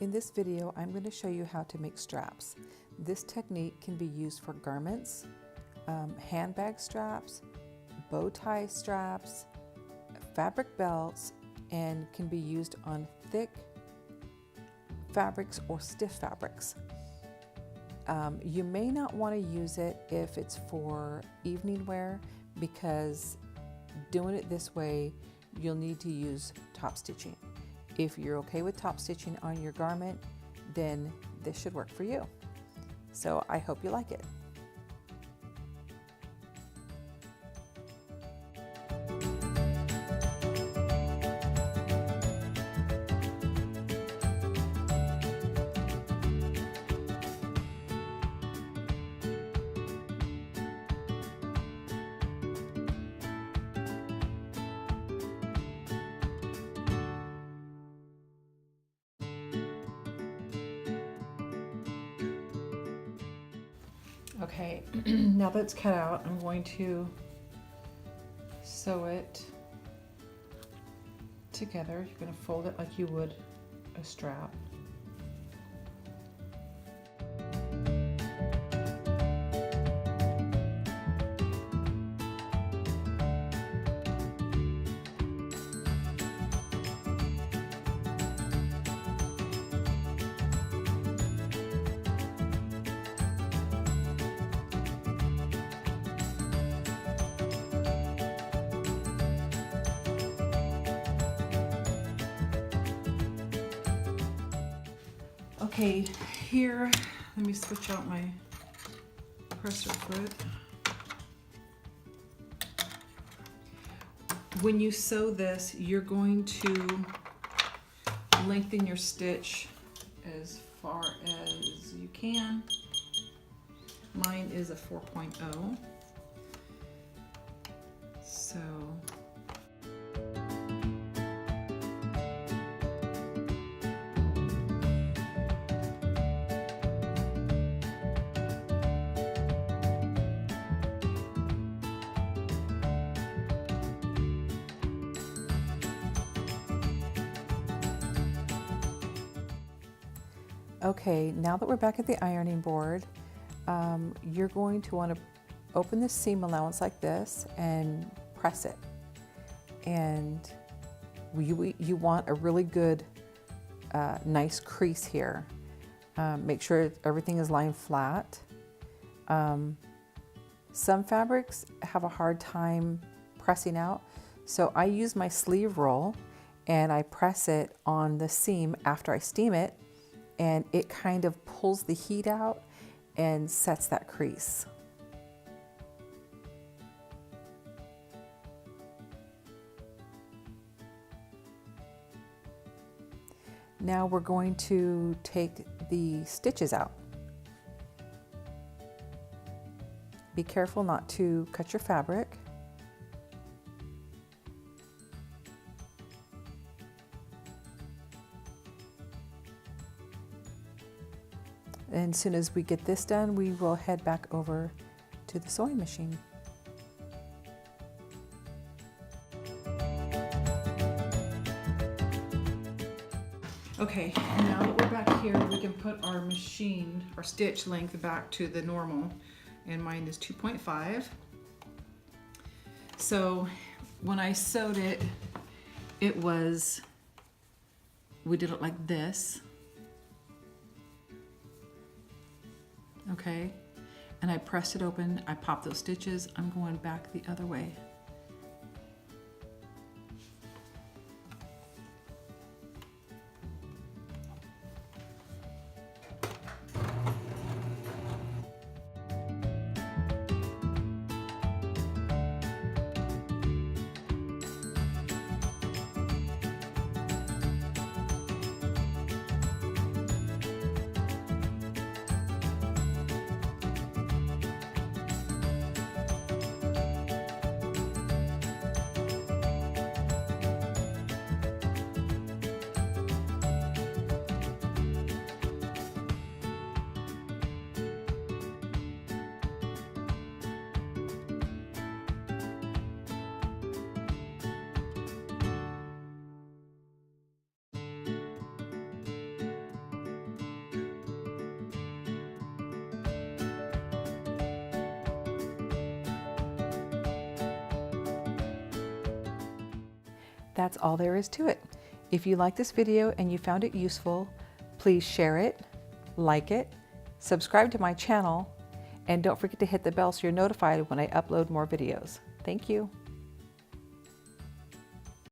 In this video, I'm going to show you how to make straps. This technique can be used for garments, handbag straps, bow tie straps, fabric belts, and can be used on thick fabrics or stiff fabrics. You may not want to use it if it's for evening wear, because doing it this way, you'll need to use top stitching. If you're okay with top stitching on your garment, then this should work for you. So I hope you like it. Okay, now that it's cut out, I'm going to sew it together. You're going to fold it like you would a strap. Okay, here, let me switch out my presser foot. When you sew this, you're going to lengthen your stitch as far as you can. Mine is a 4.0. So okay, now that we're back at the ironing board, you're going to want to open the seam allowance like this and press it. And you want a really good, nice crease here. Make sure everything is lying flat. Some fabrics have a hard time pressing out, so I use my sleeve roll and I press it on the seam after I steam it, and it kind of pulls the heat out and sets that crease. Now we're going to take the stitches out. Be careful not to cut your fabric. And as soon as we get this done, we will head back over to the sewing machine. Okay, now that we're back here, we can put our stitch length back to the normal, and mine is 2.5. So when I sewed it, we did it like this. Okay, and I pressed it open, I popped those stitches, I'm going back the other way. That's all there is to it. If you like this video and you found it useful, please share it, like it, subscribe to my channel, and don't forget to hit the bell so you're notified when I upload more videos. Thank you.